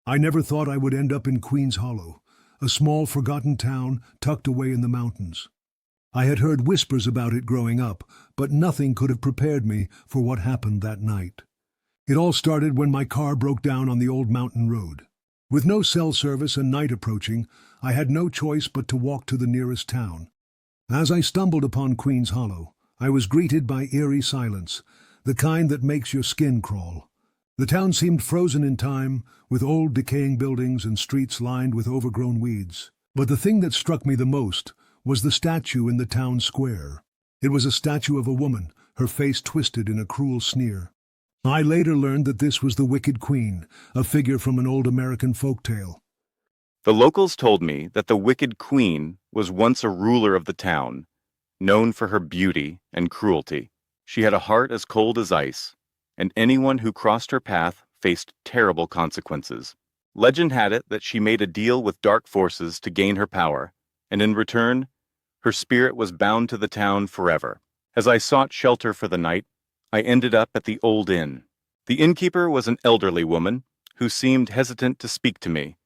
I never thought I would end up in Queen's Hollow, a small forgotten town tucked away in the mountains. I had heard whispers about it growing up, but nothing could have prepared me for what happened that night. It all started when my car broke down on the old mountain road. With no cell service and night approaching, I had no choice but to walk to the nearest town. As I stumbled upon Queen's Hollow, I was greeted by eerie silence, the kind that makes your skin crawl. The town seemed frozen in time, with old decaying buildings and streets lined with overgrown weeds. But the thing that struck me the most was the statue in the town square. It was a statue of a woman, her face twisted in a cruel sneer. I later learned that this was the Wicked Queen, a figure from an old American folktale. The locals told me that the Wicked Queen was once a ruler of the town, known for her beauty and cruelty. She had a heart as cold as ice, and anyone who crossed her path faced terrible consequences. Legend had it that she made a deal with dark forces to gain her power, and in return, her spirit was bound to the town forever. As I sought shelter for the night, I ended up at the old inn. The innkeeper was an elderly woman who seemed hesitant to speak to me,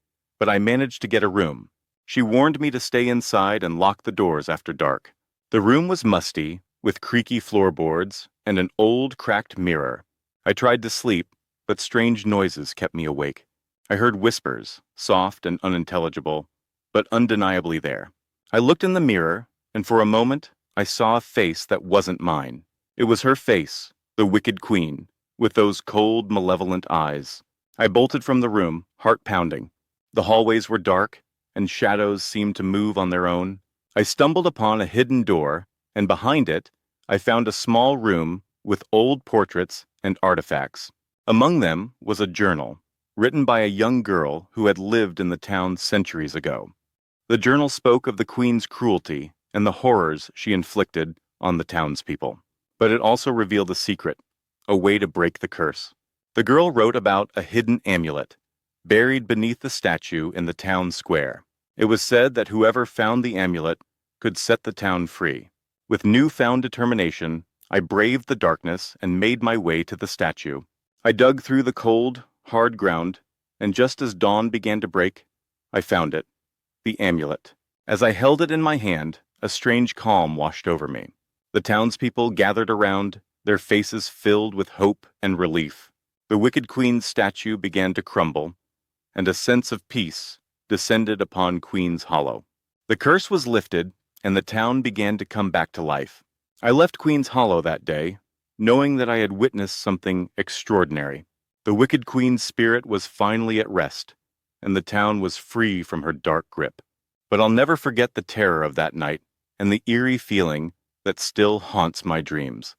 but I managed to get a room. She warned me to stay inside and lock the doors after dark. The room was musty, with creaky floorboards and an old, cracked mirror. I tried to sleep, but strange noises kept me awake. I heard whispers, soft and unintelligible, but undeniably there. I looked in the mirror, and for a moment, I saw a face that wasn't mine. It was her face, the Wicked Queen, with those cold, malevolent eyes. I bolted from the room, heart pounding. The hallways were dark, and shadows seemed to move on their own. I stumbled upon a hidden door, and behind it, I found a small room with old portraits and artifacts. Among them was a journal, written by a young girl who had lived in the town centuries ago. The journal spoke of the Queen's cruelty and the horrors she inflicted on the townspeople. But it also revealed a secret, a way to break the curse. The girl wrote about a hidden amulet, buried beneath the statue in the town square. It was said that whoever found the amulet could set the town free. With newfound determination, I braved the darkness and made my way to the statue. I dug through the cold, hard ground, and just as dawn began to break, I found it, the amulet. As I held it in my hand, a strange calm washed over me. The townspeople gathered around, their faces filled with hope and relief. The Wicked Queen's statue began to crumble, and a sense of peace descended upon Queen's Hollow. The curse was lifted, and the town began to come back to life. I left Queen's Hollow that day, knowing that I had witnessed something extraordinary. The Wicked Queen's spirit was finally at rest, and the town was free from her dark grip. But I'll never forget the terror of that night and the eerie feeling that still haunts my dreams.